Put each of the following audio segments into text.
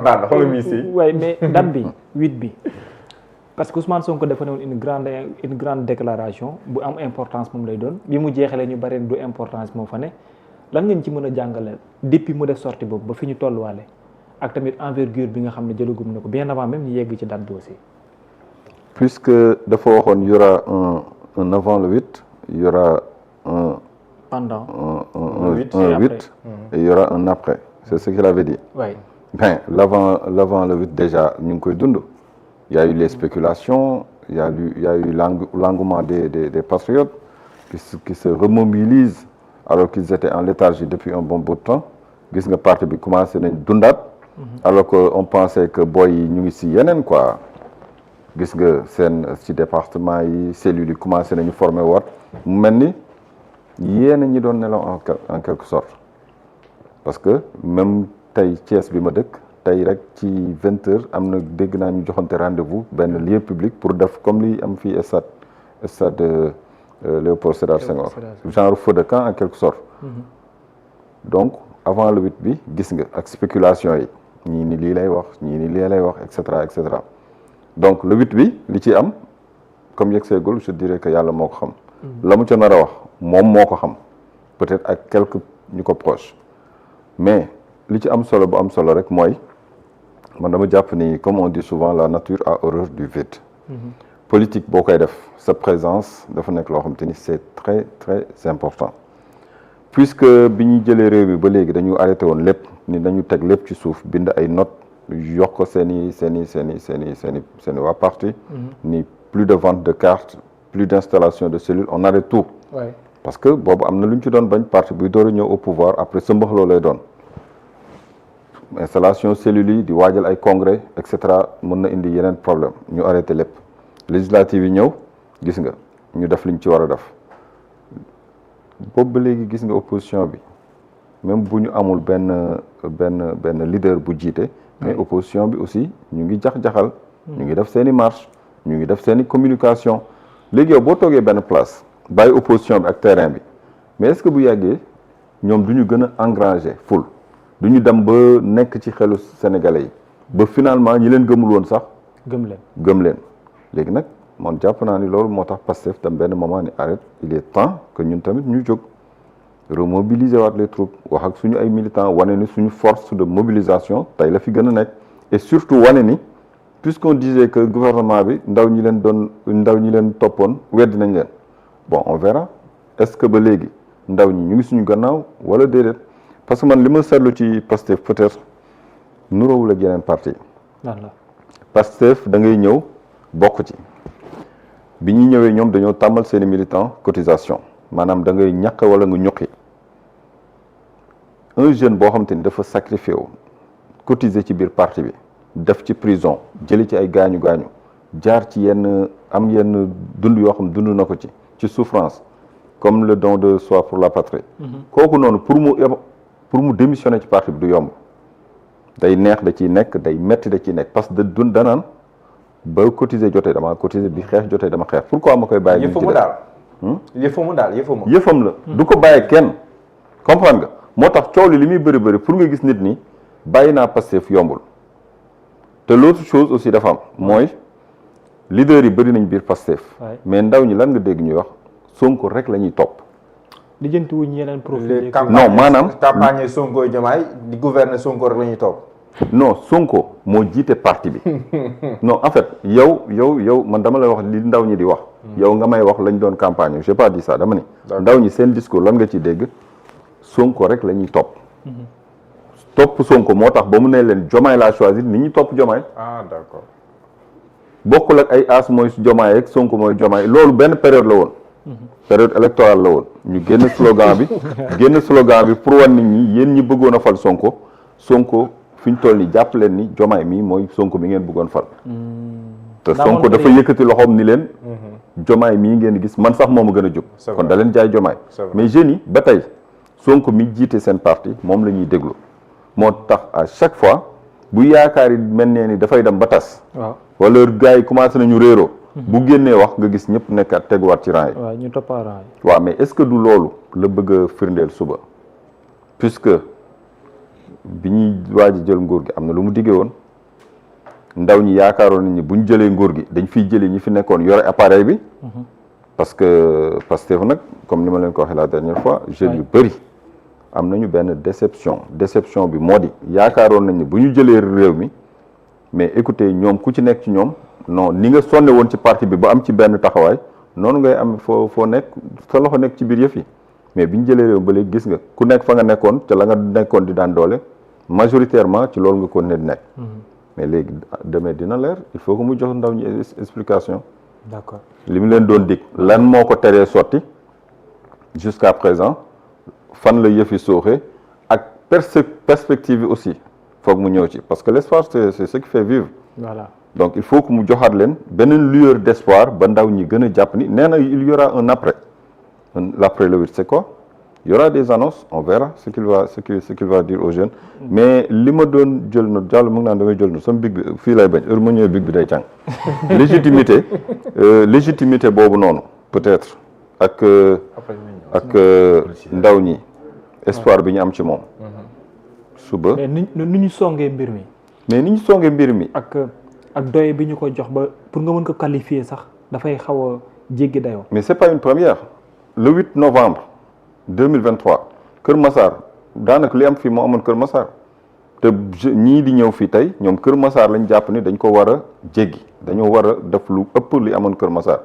daal xoolal mi si. waaye mais date bi 8 bi parce que Ousmane Sonko dafa ne woon une grande déclaration bu am importance moom lay doon bi mu jeexalee ñu bari du importance moo fa ne lan ngeen ci mën a jàngale depuis mu def sortie boobu ba fi ñu tolluwaale ak tamit envergure bi nga xam ne jëlagum na ko bien avant même ñu yegg ci date bi aussi. puisque dafa waxoon y aura un avant le 8 y aura un pendant un 8 et il y aura un après c'est ce qu'il avait dit. oui. Ben l'avant le 8 déjà ñu ngi koy dund. Il y a eu les spéculations, il y a eu l'engouement des patriotes qui se remobilisent alors qu'ils étaient en léthargie depuis un bon bout de temps. Gis nga parti bi commencé nañ dundaat. Alors que on pensait que boy yi ñu ngi si yeneen quoi. Gis nga seen ci département yi cellules yi commencé nañu former waat mu mel ni yéen ñi doon nelaw en quelque sorte. Parce que même tey Thiès bi ma dëkk. tey rek ci 20h am na dégg naa ñu joxante rendez-vous benn lieu public pour def comme li am fii stade Léopold Sédar Senghor genre feu de camp en quelque sorte. Donc avant le 8 bi gis nga ak spéculation yi ñii ni lii lay wax ñii ni lii lay wax et cetera et cetera donc le 8 bi li ci am comme yegg seegul je dirais que yàlla moo ko xam. la mu ca nar a wax moom moo ko xam peut-être ak quelques ñu ko proche mais li ci am solo bu am solo rek mooy. man dama jàpp ni comme on dit souvent la nature a horreur du vide. Politique boo koy def sa présence dafa nekk loo xam te ni c'est très très important puisque bi ñu jëlee réew mi ba léegi dañu arrêté woon lépp ni dañu teg lépp ci suuf bind ay notes yokk ko seen i waa parti ni plus de vente de cartes plus d'installation de cellules on arrête tout. Ouais. Parce que boobu am na lu ñu ci doon bañ parti buy door a ñëw au pouvoir après sa mbaxloo lay doon. Installation cellules yi di waajal ay congrès et cetera mën na indi yeneen problème ñu arrêté lépp législative yi ñëw gis nga ñu def liñ ci war a def boobu ba léegi gis nga opposition bi même bu ñu amul benn leader bu jiite mais opposition bi aussi ñu ngi jax-jaxal ñu ngi def seen i marche ñu ngi def seen i communication léegi yow boo toogee benn place bàyyi opposition bi ak terrain bi mais est-ce que bu yàggee ñoom du ñu gën a engranger ful du ñu dem ba nekk ci xelu sénégalais yi ba finalement ñi leen gëmul woon sax. gëm leen léegi nag man jàpp naa ni loolu moo tax Pastef tam benn moment ni arrête il est temps que ñun tamit ñu jóg remobiliser waat les troupes wax ak suñu ay militants wane ni suñu force de mobilisation tey la fi gën a nekk et surtout wane ni puisqu'on disait que gouvernement bi ndaw ñi leen toppoon weddi nañ leen bon on verra est-ce que ba léegi ndaw ñi ñu ngi suñu gannaaw wala déedéet. Parce que man li ma seetlu ci Pastef peut-être nuroowul ak yeneen parti Pastef da ngay ñëw bokk ci bi ñuy ñëwee ñoom dañoo tàmmal seeni militants cotisation maanaam da ngay ñàkk wala nga ñuqi un jeune boo xam te ni dafa sacrifié wu cotiser ci biir parti bi def ci prison jëli ci ay gaañu jaar ci yenn dund yoo xam dund na ko ci souffrance comme le don de soi pour la patrie kooku noonu pour mu démissionner ci parti bi du yomb day neex da ciy nekk day metti da ciy nekk parce que danaan ba cotiser jotee dama cotiser bi xeex jotee dama xeex pourquoi ma koy bàyyi yëfamu daal yëfam la du ko bàyyi kenn comprendre nga moo tax coow li muy bëri pour nga gis nit ni bàyyi naa Pastef yombul te l'autre chose aussi dafa am mooy leader yi bëri nañ biir Pastef mais ndaw ñi lan nga dégg ñuy wax Sonko rek la ñuy topp lijjanti wuñ yeneen profil. non maanaam campagne Sonko Diomaye di gouverner Sonko rek la ñuy toog. non Sonko moo jiite parti bi non en fait yow man dama lay wax li ndaw ñi di wax. yow nga may wax lañ doon campagne j'ai pas dit ça dama ni. ndaw ñi seen discours lan nga ci dégg Sonko rek la ñuy topp. topp Sonko moo tax ba mu ne leen Diomaye laa choisir nit ñi topp Diomaye. Ah d'accord. bokkul ak ay as mooy Diomaye ak Sonko mooy Diomaye loolu benn période la woon. période électorale la woon ñu génn slogan bi pour wan nit ñi yéen ñi bëggoon a fal Sonko fi ñu toll nii jàpp leen ni Diomaye mii mooy Sonko mi ngeen bëggoon fal. te Sonko dafa yëkkati loxoom ni leen. Diomaye mii ngeen gis man sax moom a gën a jóg. kon da leen jaay Diomaye. mais jeunes yi ba tey Sonko mi jiite seen parti moom la ñuy déglu moo tax à chaque fois bu yaakaar yi mel nee ni dafay dem ba tas. waaw wala gars yi commencé nañu réeroo. bu génnee wax nga gis ñëpp nekkaat teguwaat ci rang yi. waaw ñu topp rang yi. waaw mais est-ce que du loolu la bëgg a firndeel suba puisque bi ñuy waaj a jël nguur gi am na lu mu diggee woon ndaw ñi yaakaaroon nañ ni bu ñu jëlee nguur gi dañ fiy jëlee ñi fi nekkoon yore appareil bi. parce que Pastef nag comme ni ma leen ko waxee la dernière fois jeunes yu bëri am nañu benn déception bi moo di yaakaaroon nañ ni bu ñu jëlee réew mi mais écoutez ñoom ku ci nekk ci ñoom non ni nga sonne woon ci parti bi ba am ci benn taxawaay noonu ngay am foo nekk sa loxo nekk ci biir yëf yi mais bi ñu jëlee réew ba léegi gis nga ku nekk fa nga nekkoon te la nga nekkoon di daan doole majoritairement ci loolu nga ko ne di nekk. mais léegi demee dina leer il faut que mu jox ndaw ñi explication. d'accord li mu leen doon dig lan moo ko teree sotti jusqu'à présent fan la yëf yi sooxe ak perspective yi aussi foog mu ñëw ci parce que l'espoir c'est ce qui fait vivre. voilà donc il faut que mu joxaat leen beneen lueur d'espoir ba ndaw ñi gën a jàpp ni nee na il y aura un après l'après le 8 c'est quoi il y aura des annonces on verra ce qu'il va dire aux jeunes mais li ma doon jël na jàll mu ngi naan damay jël na sama big bi fii lay bañ heure ma ñëwee big bi day càng légitimité boobu noonu peut-être ak ndaw ñi espoir bi ñu am ci moom suba mais ni ñu songee mbir mi mais ni ñu songee mbir mi ak doye bi ñu ko jox ba pour nga mën ko qualifier sax dafay xaw a jéggi dayoo mais c'est pas une première le 8 novembre 2023 Kër Massar daanaka li am fii moo amoon Kër Massar te ñii di ñëw fii tey ñoom Kër Massar lañ jàpp ni dañ ko war a jéggi dañoo war a def lu ëpp li amoon Kër Massar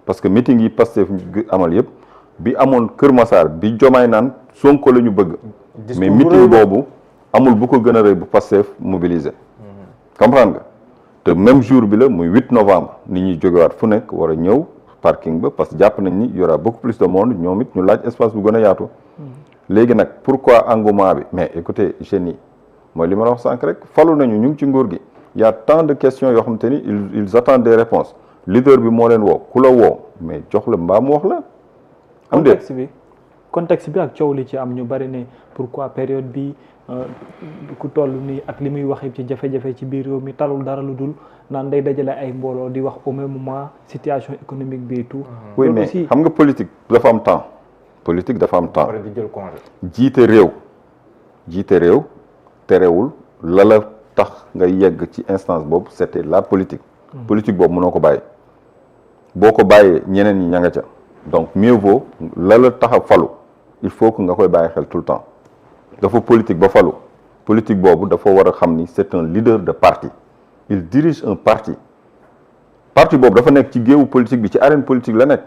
parce que meeting yi Pastef amal yëpp bi amoon Kër Massar bi Diomaye naan Sonko la ñu bëgg mais meeting boobu amul bu ko gën a rëy bu Pastef mobilisé comprendre nga te même jour bi la muy 8 novembre nit ñuy jógewaat fu nekk war a ñëw parking ba parce que jàpp nañ ni y aura beaucoup plus de monde ñoom it ñu laaj espace bu gën a yaatu léegi nag pourquoi engouement bi mais écoutez jeunes yi mooy li ma la wax sànq rek falu nañu ñu ngi ci nguur gi y a tant de questions yoo xamante ni ils attendent des réponses leader bi moo leen woo ku la woo mais jox la mbaa mu wax la am de contexte bi ak coow li ci am ñu bari ne pourquoi période bi ku toll nii ak li muy waxee ci jafe-jafe ci biir réew mi talul dara lu dul naan day dajale ay mbooloo di wax au même moment situation économique bi et tout. oui mais xam nga politique dafa am temps. politique dafa am temps di jël congé. jiite réew terewul la tax nga yegg ci instance boobu c'était la politique. politique boobu mënoo ko bàyyi. boo ko bàyyee ñeneen ñi ña nga ca donc mieux vaut la tax a falu il faut que nga koy bàyyi xel tout le temps. dafa politique ba falu politique boobu dafa war a xam ni c'est un leader de parti il dirige un parti boobu dafa nekk ci géewu politique bi ci arène politique la nekk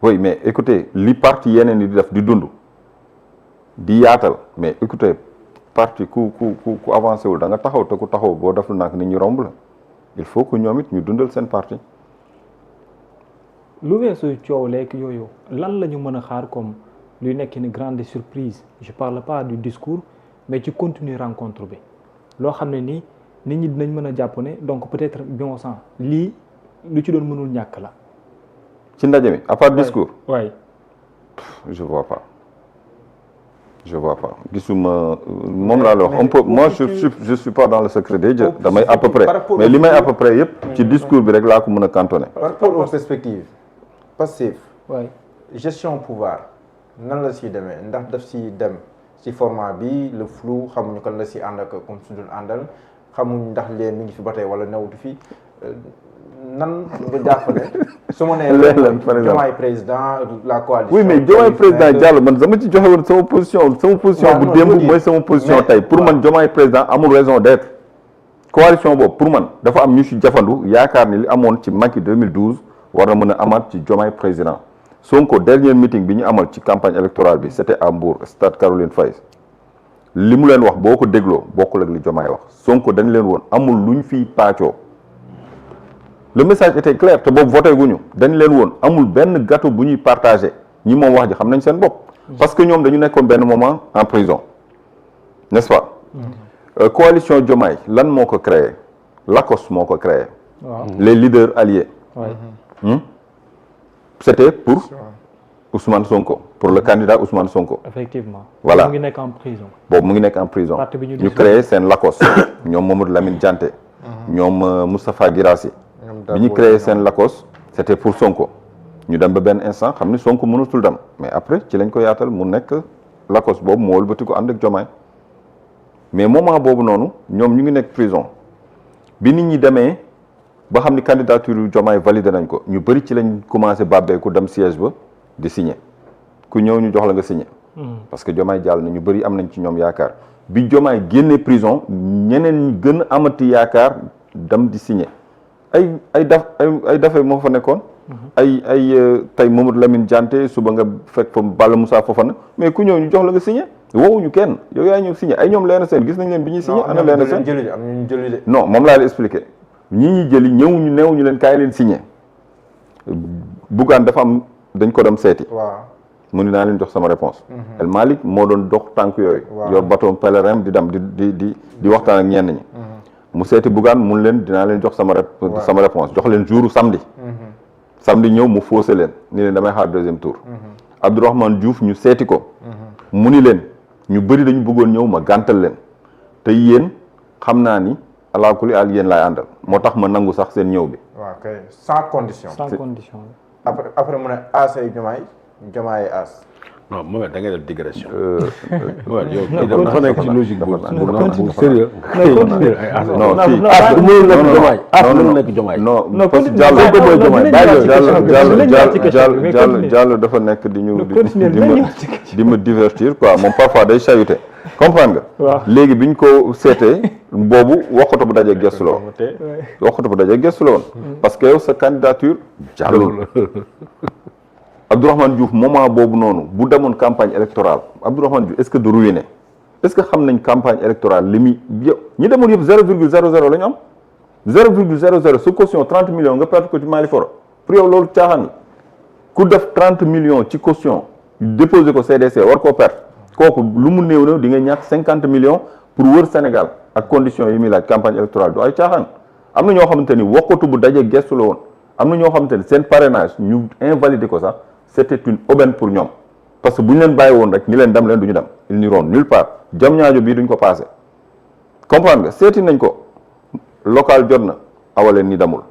oui mais écoutez li parti yeneen yi di def di dund di yaatal mais écoutez parti ku avancé wul da nga taxaw te ku taxaw boo deful nag nit ñi romb la il faut que ñoom it ñu dundal seen parti lu weesu coow lekk yooyu lan la ñu mën a xaar comme luy nekk une grande surprise je parle pas du discours mais ci contenu rencontre bi loo xam ne nii nit ñi dinañ mën a jàpp ne donc peut-être bon sang lii lu ci doon mënul ñàkk la. ci ndaje mi à part discours. oui. je vois pas gisuma moom laa la wax on peut moi je suis pas dans le secret des dieux damay à peu près mais li may à peu près yëpp ci discours bi rek laa ko mën a cantonner. par rapport aux perspectives Pastef. oui gestion pouvoir. nan la si demee ndax daf si dem si format bi le flou xamuñu kan la si ànd ak comme su dul àndal xamuñ ndax leen mi ngi fi ba tey wala newutu fi nan nga jàpp ne su ma nee Diomaye président la coalition. oui mais Diomaye président Diallo man dama ci joxe woon sama position bu démb mooy sama position tey pour man Diomaye président amul raison d'être coalition boobu pour man dafa am ñu si jafandu yaakaar ni li amoon ci Macky 2012 war na mën a amaat ci Diomaye président Sonko dernier meeting bi ñu amal ci campagne électorale bi c'était à Mbour stade Caroline Faye li mu leen wax boo ko dégloo bokkul ak li Diomaye wax Sonko dañ leen woon amul luñ fiy paacoo le message était clair te boobu voté guñu dañ leen woon amul benn gâteau bu ñuy partagé ñi moom wax ji xam nañ seen bopp parce que ñoom dañu nekkoon benn moment en prison n'est-ce pas coalition Diomaye lan moo ko créé Lacoste moo ko créé les leaders alliés c'était pour Ousmane Sonko pour le candidat Ousmane Sonko. effectivement. voilà mu ngi nekk en prison. boobu mu ngi nekk en prison. ñu créé seen Lacoste. ñoom Mamadou Lamine Dianté. ñoom Moustapha Guirassy. bi ñu créé seen Lacoste c'était pour Sonko. ñu dem ba benn instant xam ni Sonko mënatul dem mais après ci lañ ko yaatal mu nekk Lacoste boobu moo wëlbati ko ànd ak Diomaye mais moment boobu noonu ñoom ñu ngi nekk prison bi nit ñi demee ba xam ni candidature yu Diomaye validé nañ ko ñu bëri ci lañ commencé bàbbeeku dem siège ba di signer ku ñëw ñu jox la nga signer parce que Diomaye jàll na ñu bëri am nañ ci ñoom yaakaar bi Diomaye génnee prison ñeneen ñi gën a amati yaakaar dem di signer ay dafe moo fa nekkoon tey Mamadou Lamine Dianté suba nga fekk fa Balla Moussa Fofana mais ku ñëw ñu jox la nga signer woowuñu kenn yow yaa ñëw signer ay ñoom Léna Sène gis nañ leen bi ñuy signer ana Léna Sène non moom laa la expliqué ñi ñuy jëli ñëwuñu neewuñu leen kaay leen signer Bougane dafa am dañ ko dem seeti mu ni naa leen jox sama réponse El Malick moo doon dox tànk yooyu yor bateau pèlerin di dem di waxtaan ak ñenn ñi mu seeti Bougane mun leen dinaa leen jox sama réponse jox leen jouru samedi ñëw mu faussé leen ni leen damay xaar deuxième tour Abdourahmane Diouf ñu seeti ko mu ni leen ñu bëri dañu bëggoon ñëw ma gàntal leen te yéen xam naa ni alaakuli al yéen laay àndal moo tax ma nangu sax seen ñëw bi waaw kay sans condition après mu ne asay Diomaye as non Mohamed da ngay def digression. waaw yow dafa nekk ci logique bu sérieux. non fii as mënul nekk Diomaye as mënul nekk Diomaye. non parce que Diallo dafa nekk di ma divertir quoi moom parfois day chahuter comprendre nga. léegi bi ñu ko seetee boobu waxatu bu dajee gestu la woon. waxatu bu dajee gestu la woon. parce que yow sa candidature jàllul. Abdourahmane Diouf moment boobu noonu bu demoon campagne électorale Abdourahmane Diouf est-ce que du ruiné est-ce que xam nañ campagne électorale li muy ñi demoon yëpp 0,00 la ñu am 0,00 sa caution 30 millions nga perte ko ci Mali Foro pour yow loolu caaxaan la ku def 30 millions ci caution déposé ko CDC war koo perte kooku lu mu néew di nga ñàkk 50 millions pour wër Sénégal ak conditions yi muy laaj campagne électorale du ay caaxaan am na ñoo xamante ni wokkatu bu daje gestu la woon am na ñoo xamante ni seen parrainage ñu invalidé ko sax c'était une aubaine pour ñoom parce que bu ñu leen bàyyi woon rek ni leen dem leen du ñu dem ils n'iront nulle part Diamniadio bii duñ ko passé comprendre nga seeti nañ ko local jot na awaleen ni demul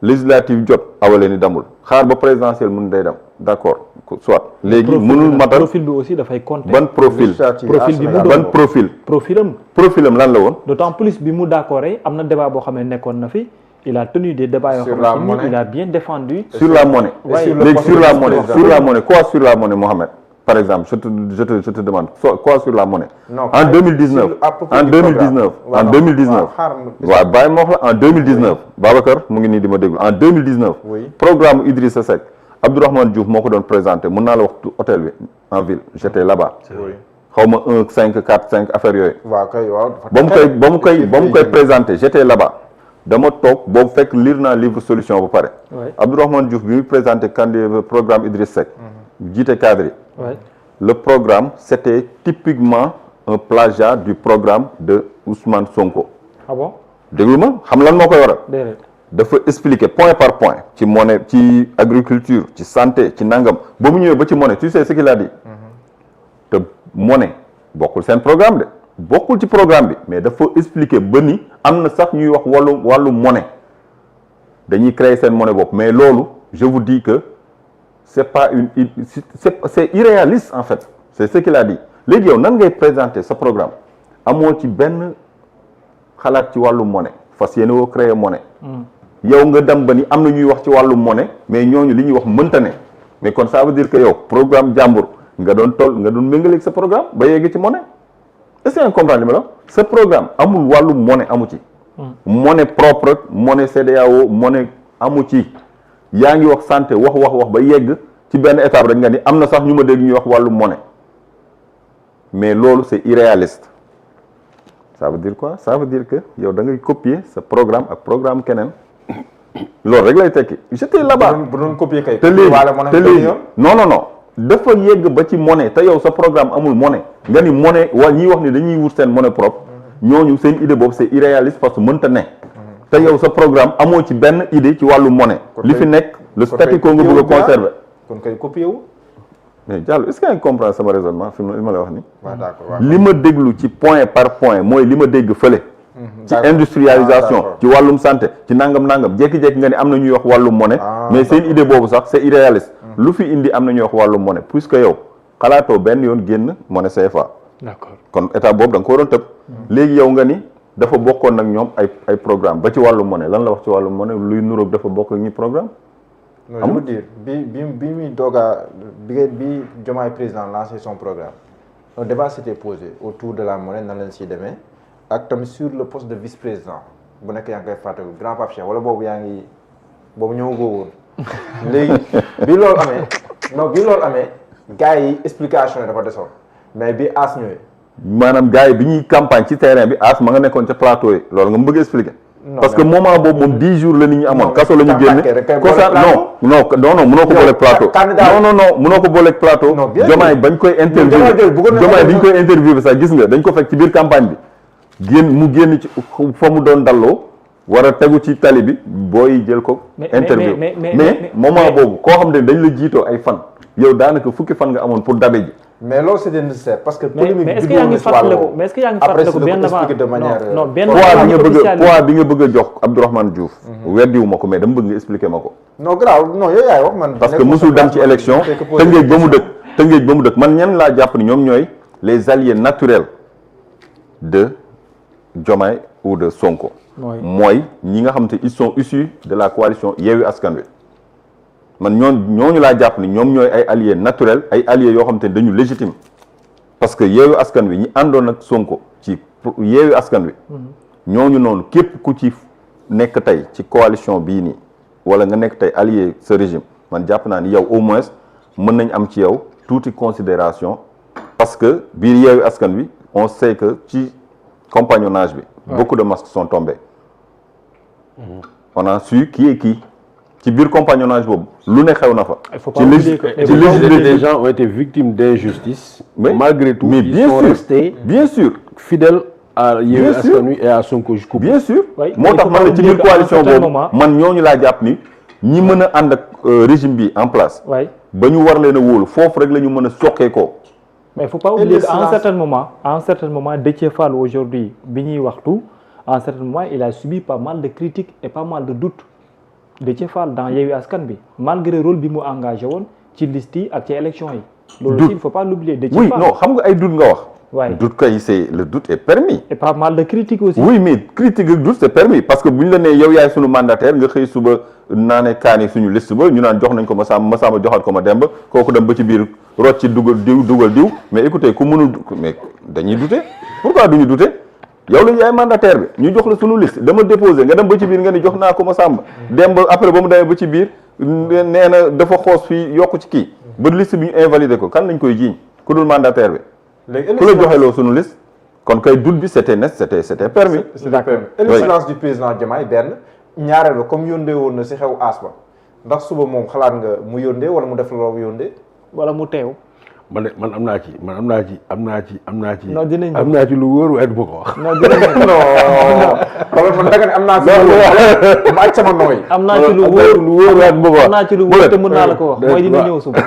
législative jot awaleen ni demul xaar ba présidentielle mun day dem d'accord soit léegi mënul matal profil bi aussi dafay compter ban profil bi ban profilam lan la woon d'autant plus bi mu d'accord am na débat boo xam ne nekkoon na fi il a tenu des débats yoo xam ne il a bien défendu. sur la monnaie. léegi sur la monnaie quoi sur la monnaie Mohamed par exemple je te demande quoi sur la monnaie. en 2019 waaw bàyyi ma wax la en 2019 Babacar mu ngi nii di ma déglu en 2019. programme Idrissa Seck Abdourahmane Diouf moo ko doon présenté mën naa la wax hôtel bi en ville j'étais là-bas. xaw ma 1 5 4 5 affaire yooyu. waaw kay waaw ba mu koy présenté j'étais là-bas. dama toog boobu fekk lire naa livre solution ba pare. Abdourahmane Diouf bi muy présenté programme Idriss Seck. jiite cadre yi. le programme c'était typiquement un plagiat du programme de Ousmane Sonko. ah bon déglu ma xam lan moo koy waral. dafa expliquer point par point ci monnaie ci agriculture ci santé ci nangam ba mu ñëwee ba ci monnaie tu sais ce qu'il a dit. te monnaie bokkul seen programme de. bokkul ci programme bi mais dafa expliquer ba ni am na sax ñuy wax wàllu monnaie dañuy créer seen monnaie bopp mais loolu je vous dis que c'est pas c'est irréaliste en fait c'est ce qu'il a dit léegi yow nan ngay présenter sa programme amoo ci benn xalaat ci wàllu monnaie fas yéene woo créer monnaie yow nga dem ba ni am na ñuy wax ci wàllu monnaie mais ñooñu li ñuy wax mënta ne mais kon ça veut dire que yow programme jàmbur nga doon méngaleeg sa programme ba yegg ci monnaie est-ce que nga comprendre li ma la ce programme amul wàllu monnaie amu ci monnaie propre monnaie CEDEAO monnaie amu ci yaa ngi wax santé wax ba yegg ci benn étape rek nga ni am na sax ñu ma dégg ñuy wax wàllu monnaie mais loolu c'est irréaliste ça veut dire quoi ça veut dire que yow da ngay copier sa programme ak programme keneen loolu rek lay tekki j'étais là-bas bu doon copier kay te léegi non dafa yegg ba ci monnaie te yow sa programme amul monnaie nga ni monnaie ñiy wax ni dañuy wut seen monnaie propre ñooñu seen idée boobu c'est irréaliste parce que mënta ne te yow sa programme amoo ci benn idée ci wàllu monnaie li fi nekk le statu quo nga bëgg a conserver kon kay copier wu mais Diallo est-ce que nga comprendre sama raisonnement fi ma lay wax ni d'accord li ma déglu ci point par point mooy li ma dégg fële ci industrialisation ci wàllum santé ci nangam jékki-jékki nga ni am na ñuy wax wàllum monnaie mais seen idée boobu sax c'est irréaliste lu fi indi am na ñuy wax wàllum monnaie puisque yow xalaatoo benn yoon génn monnaie CFA d'accord kon état boobu da nga ko waroon tëb. léegi yow nga ni dafa bokkoon nag ñoom ay programme ba ci wàllu monnaie lan la wax ci wàllu monnaie luy nuróog dafa bokk ak ñi programme. non je veux dire bi muy doogaa bi Diomaye président lancé son programme un débat s'était posé autour de la monnaie nan lañ siy demee ak tamit sur le poste de vice-président bu nekk yaa ngi koy fàttaliku grand Pape Cheikh wala boobu boobu ñëwagoo woon léegi bi loolu amee gars yi explication yi dafa desoon mais bi as ñëwee. maanaam gars yi bi ñuy campagne ci terrain bi as ma nga nekkoon ca plateau yi loolu nga mu bëgg expliquer. parce que moment boobu moom 10 jours la nit ñi amoon. kaso la ñu génne non mënoo ko booleeg plateau. non mënoo ko booleeg plateau. Diomaye bañ koy interviewé Diomaye bi ñu koy interviewé sax gis nga dañ ko fekk ci biir campagne bi mu génn ci fa mu doon dalloo war a tegu ci tali bi booy jël ko. interview mais moment boobu koo xam ne dañ la jiitoo ay fan. yow daanaka fukki fan nga amoon pour dabe ji. mais loolu c'était nécessaire parce que. polémique est-ce que yaa ngi fàttaliku benn avant non benn poids bi nga bëgg a jox Abdourahmane Diouf. weddiwu ma ko mais dama bëgg nga expliquer ma ko. non grave non yooyu yaay wax man. parce que musul dem ci élection Tëngéej ba mu dëkk man ñan laa jàpp ni ñoom ñooy les alliés naturels de Diomaye ou de Sonko. mooy ñi nga xam te ils sont issus de la coalition Yewwi Askan Wi. man ñooñu laa jàpp ni ñoom ñooy ay alliés naturels ay alliés yoo xam te dañu légitime parce que Yewwi Askan Wi ñi àndoon ak Sonko ci Yewwi Askan Wi ñooñu noonu képp ku ci nekk tey ci coalition bii nii wala nga nekk tey allié ce régime man jàpp naa ni yow au moins mën nañ am ci yow tuuti considération parce que biir Yewwi Askan Wi on sait que ci compagnonnage bi beaucoup de masques sont tombés on a su qui est qui ci biir compagnonnage boobu lu ne xew na fa. Les gens ont été victimes d'injustice. Malgré tout, mais ils sont restés bien sûr fidèles à Yewwi Askan Wi et à Sonko jusqu'au bout. Bien sûr moo tax man la ci biir coalition boobu man ñooñu laa jàpp ni ñi mën a ànd ak régime bi en place. ba ñu war leen a wóolu foofu rek la ñu mën a soqee ko. mais il faut pas oublier qu'à un certain moment Déthié Fall aujourd'hui bi ñuy waxtu à un certain moment il a subi pas mal de critiques et pas mal de doutes. Déthié Fall dans Yewwi Askan bi malgré rôle bi mu engagé woon ci liste yi ak ci élection yi. loolu aussi il faut pas l'oublier Déthié Fall. oui non xam nga ay doute nga wax. waaye doute kay c'est le doute est permis. et pas mal de critiques aussi. oui mais critique ak doute c'est permis parce que bu ñu la nee yow yaay sunu mandataire nga xëy suba naane kaani suñu liste ba ñu naan jox nañ ko Massamba joxaat ko Mademba kooku dem ba ci biir rocc ci dugal diw mais écoutez ku mënul mais dañuy douter pourquoi duñu douter. yow la yaay mandataire bi ñu jox la sunu liste dama déposé nga dem ba ci biir nga ni jox naa ko Massamba dem ba après ba mu demee ba ci biir nee na dafa xoos fii yokku ci kii ba liste bi ñu invalidé ko kan lañ koy jiiñ ku dul mandataire bi. léegi ku la joxeloo sunu liste kon kay doute bi c'était permis. c'était permis et le silence du président Diomaye benn ñaareel ba comme yóndee woon na si xew aas ba ndax suba moom xalaat nga mu yóndee wala mu def loo yóndee. wala mu teew. man am naa ci. non dinañ am naa ci lu wóor waaye du ma ko wax. non dinañ non man danga ne am naa ci lu wóor ma aj sama nooy. am naa ci lu wóor waaye du ma ko wax. am naa ci lu wóor te mën naa la ko wax mooy dina ñëw suba.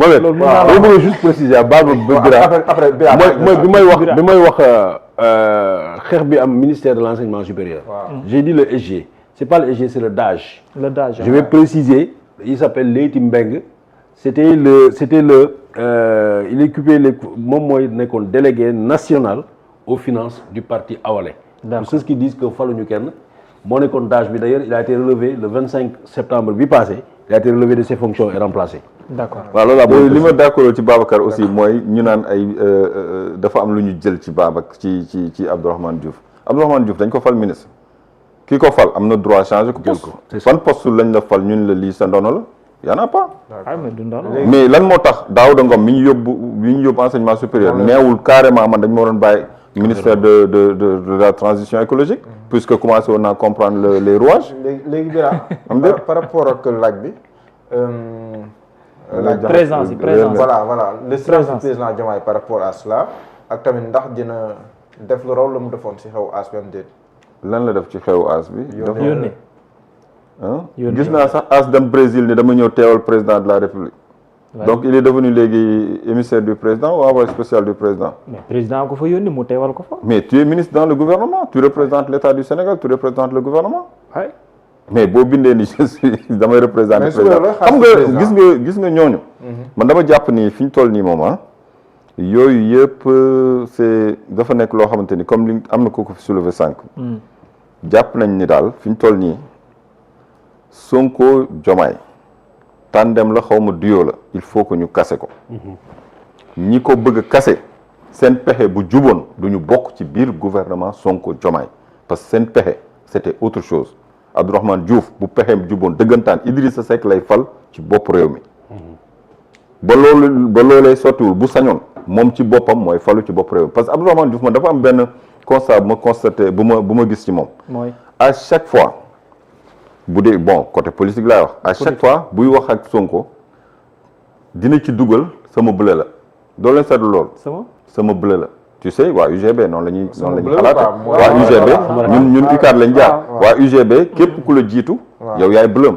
loolu mën naa la bëgg juste préciser baal ma après mooy bi may wax xeex bi am ministère de l'enseignement supérieur. j'ai dit le SG c'est pas le SG c'est le DAGE. Je vais préciser il s'appelle Leyti Mbeng il occupait moom mooy nekkoon délégué national aux finances du parti Awalé. Pour ceux qui disent que faluñu kenn moo nekkoon DAGE bi d'ailleurs il a été relevé le 25 septembre bi passé il a été relevé de ses fonctions et remplacé. D'accord waaw loolu li ma d'accord ci Babacar aussi mooy ñu naan ay dafa am lu ñu jël ci ci Abdourahmane Diouf dañ ko fal ministre ki ko fal am na droit changer ko poste. ban poste lañ la fal ñun la lii sa ndono la. y en a pas. mais lan moo tax Daouda Ngom mi ñu yóbbu enseignement supérieur neewul carrément man dañ ma waroon bàyyi ministère de la transition écologique puisque commencé woon naa comprendre les rouages. léegi Bira par rapport ak laaj bi. présence voilà le silence du président Diomaye par rapport à cela ak tamit ndax dina def lu raw la mu defoon si xew aas bi am déet. lan la def ci xew aas bi. yónnee. gis naa sax as dem Brésil ni dama ñëw teewal président de la République. donc il est devenu léegi émissaire du président ou envoyé spécial du président. mais président ko fa yónni mu teewal ko fa. mais tu es ministre dans le gouvernement tu représentes l'État du Sénégal tu représentes le gouvernement. oui. mais boo bindee ni je suis damay représenter président xam nga gis nga ñooñu. man dama jàpp ni fi ñu toll nii moom yooyu yëpp c'est dafa nekk loo xamante ni comme li am na ko fi soulevé sànq. jàpp nañ ni daal fi ñu toll nii Sonko Diomaye tandem la xaw ma duo la il faut que ñu kase ko. ñi ko bëgg a kase seen pexe bu juboon du ñu bokk ci biir gouvernement Sonko Diomaye parce que seen pexe c'était autre chose Abdourahmane Diouf bu pexeem juboon dëggantaan Idrissa Seck lay fal ci bopp réew mi. ba loolee sottiwul bu sañoon moom ci boppam mooy falu ci bopp réew mi parce que Abdourahmane Diouf man dafa am benn constat bu ma constaté bu ma gis ci moom. mooy à chaque fois bu dee bon côté politique laay wax. à chaque fois buy wax ak Sonko dina ci dugal sama bleu la doo leen seetlu lool. sama bleu la. tu sais waa UGB noonu la ñuy xalaate waa UGB ñun UCAD lañ jaar waa UGB képp ku la jiitu yow yaay bleu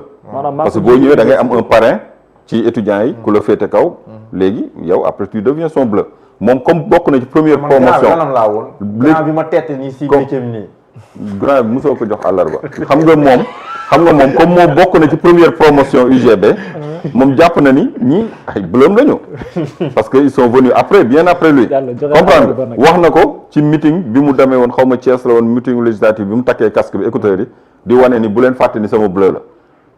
parce que boo ñëwee da ngay am un parrain ci étudiants yi ku la féete kaw léegi yow après tu deviens son bleu moom comme bokk na ci première promotion grand bi ma tette nii si métier nii grand bi mosoo ko jox àllarba xam nga moom comme moo bokk na ci première promotion UGB moom jàpp na ni ñii ay bleu lañu parce que ils sont venus après bien après lui comprendre wax na ko ci meeting bi mu demee woon xaw ma Thiès la woon meeting législatif bi mu takkee casque bi écouteurs yi di wane ni bu leen fàtte ni sama bleu la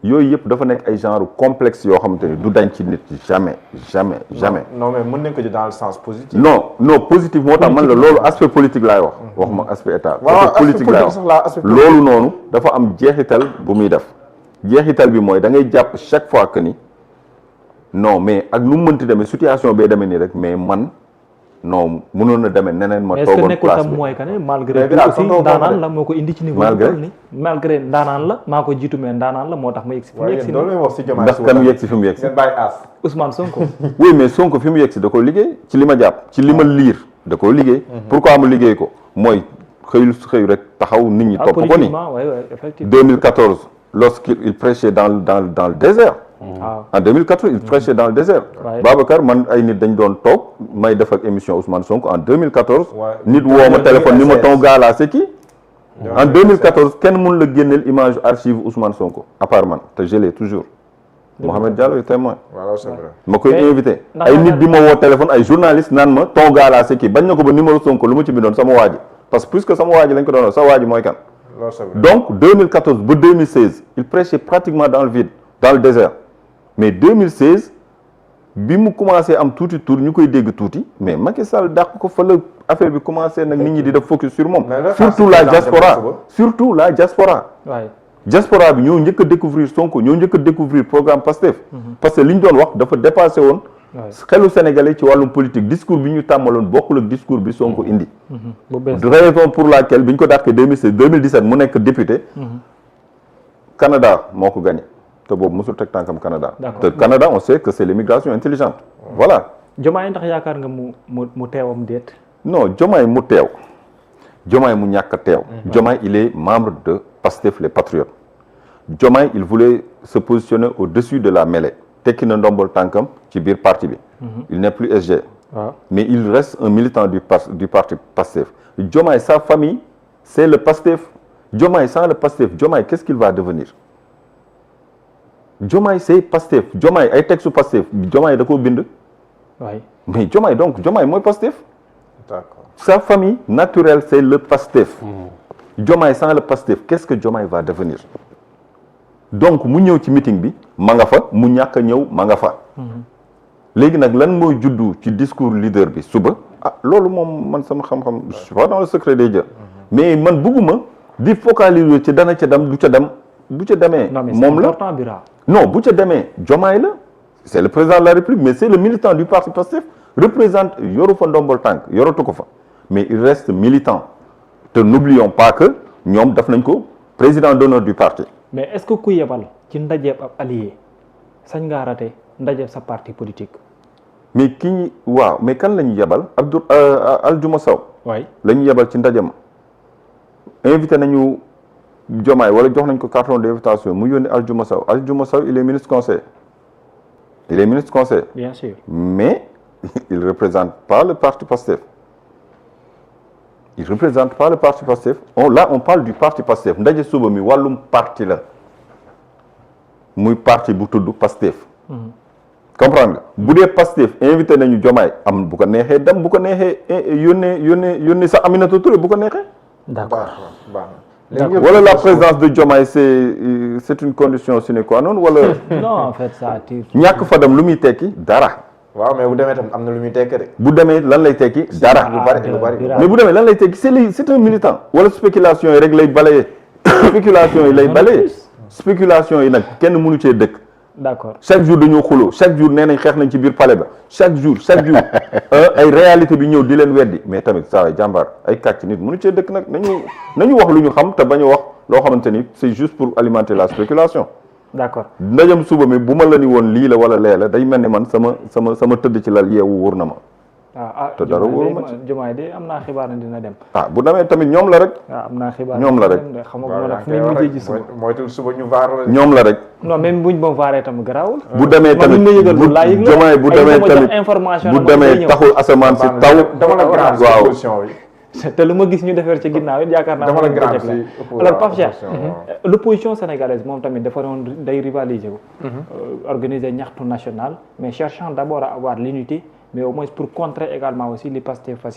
yooyu yëpp dafa nekk ay genre complexe yoo xamante ni du dañ ci nit jamais. non mais mën nañ ko ci dans le sens positif. non positif moo tax man la loolu aspect politique laay wax. waxuma aspect état. waaw politique laay wax loolu noonu dafa am jeexital bu muy def jeexital bi mooy da ngay jàpp chaque fois que ni non mais ak nu mu mënti demee situation bee demee nii rek mais man. non mënoon na demee neneen ma toogoon place bi mooy que ne malgré tout aussi ndaanaan la moo ko indi ci niveau ni malgré ndaanaan la maa ko jiitu mais ndaanaan la moo tax ma yegg si fi mu yegg si ndax kan yegg si fi mu yegg si Ousmane Sonko oui mais Sonko fi mu yegg si da ko liggéey ci li ma jàpp ci li ma liir da ko liggéey pourquoi mu liggéey ko mooy xëyu rek taxaw nit ñi topp ko ni 2014 lorsqu'il prêchait dans le désert en 2014 il prêchait dans le désert. Babacar man ay nit dañ doon toog may def ak émission Ousmane Sonko en 2014. nit woo ma téléphone ni ma ton gars là c'est qui. en 2014 kenn mun la génneel image archive Ousmane Sonko à part man te je l'ai toujours. Mohamed Diallo est témoin. voilà c'est vrai. ma koy invité ay nit di ma woo téléphone ay journaliste naan ma ton gars là c'est qui bañ na ko ba numéro Sonko lu ma ci bindoon sama waa ji parce que puisque sama waa ji lañ ko doon sa waa ji mooy kan. donc 2014 ba 2016 il prêchait pratiquement dans le vide dans le désert. mais 2016 bi mu commencé am tuuti tour ñu koy dégg tuuti mais Macky Sall dàq ko fa la affaire bi commencé nag nit ñi di def focus sur moom surtout la diaspora diaspora bi ñoo njëkk a découvrir Sonko ñoo njëkk a découvrir programme Pastef parce que li ñu doon wax dafa dépassé woon xelu sénégalais ci wàllum politique discours bi ñu tàmmaloon bokkul ak discours bi Sonko indi raison pour laquelle bi ñu ko dàqee 2016 2017 mu nekk député Canada moo ko gagné te boobu mosul teg tànkam Canada. te Canada on sait que c'est l'immigration intelligente. voilà. Diomaye ndax yaakaar nga mu teewam déet. non Diomaye mu teew Diomaye mu ñàkk a teew. Diomaye il est membre de Pastef les Patriotes. Diomaye il voulait se positionner au-dessus de la mêlée tekki na ndombol tànkam ci biir parti bi. il n'est plus SG. mais il reste un militant du parti Pastef. Diomaye sa famille c'est le Pastef. Diomaye sans le Pastef Diomaye qu'est-ce qu'il va devenir. Diomaye c'est Pastef Diomaye ay texte Pastef Diomaye da koo bind. mais Diomaye mooy Pastef. d'accord sa famille naturelle c'est le Pastef. Diomaye sans le Pastef qu'est-ce que Diomaye va devenir. donc mu ñëw ci meeting bi ma nga fa mu ñàkk a ñëw ma nga fa. léegi nag lan mooy juddu ci discours leader bi suba loolu moom man sama xam-xam je suis pas dans le secret des dieux. mais man bëgguma di focaliser ci dana ca dem du ca dem. bu ca demee moom la non bu ca demee Diomaye la c'est le président de la République mais c'est le militant du parti Pastef représente yoru fa ndombol tànk yoratu ko fa mais il reste militant te n'oublions pas que ñoom daf nañ ko président d'honneur du parti. mais est-ce que ku yebal ci ndajeeb ab allié sañ ngaa raté ndajeeb sa parti politique. mais mais kan la ñu yebal Aldiouma Sow. waay la ñu yebal ci ndaje ma invité nañu. Diomaye wala jox nañ ko carton d'invitation mu yónni Aldiouma Sow il est ministre conseiller bien sûr mais il représente pas le parti Pastef on parle du parti Pastef ndaje suba mi wàllum parti la muy parti bu tudd Pastef comprendre nga bu dee Pastef invité nañu Diomaye am bu ko neexee dem bu ko neexee yónnee sa Aminata Touré bu ko neexee. d'accord baax na. wala la présence de Diomaye c'est une condition sine qua non wala. non en fait ça attire. ñàkk fa dem lu muy tekki dara. waaw mais bu demee tam am na lu muy tekki rek. bu demee lan lay tekki dara. lu bari mais bu demee lan lay tekki c'est un militant. wala spéculation yi rek lay balayer. spéculation yi lay balayer. spéculation yi nag kenn mënu cee dëkk. d'accord chaque jour dañoo xuloo chaque jour nee nañ xeex nañ ci biir palais ba chaque jour ay réalité bi ñëw di leen weddi mais tamit saa waay jàmbaar ay kàcc nit mënu cee dëkk nag nañu wax lu ñu xam te bañ a wax loo xamante ni c'est juste pour alimenter la spéculation. d'accord ndajam suba mi bu ma la ni woon lii la wala lee la day mel ni man sama tëdd ci lal yeewu wóor na ma. te dara wóoru ma ci Diomaye de am naa xibaar ne dina dem. bu demee tamit ñoom la rek. am naa xibaar ñoom la rek. xam nga nag fu muy mujjee ji suba. moytul suba ñu vaar la. ñoom la rek. non même buñ ma vaaree tam garaawul. bu demee tamit Diomaye bu demee tamit information bu demee taxul asamaan si taw. dama la grave waaw position bi. te lu ma gis ñu defar ci ginnaaw it yaakaar naa. dama la grave si alors Pape Cheikh l'opposition sénégalaise moom tamit dafa doon day rivaliser wu. organiser ñaxtu national mais cherchant d'abord à avoir l'unité mais au moins pour contrer également aussi li Pastef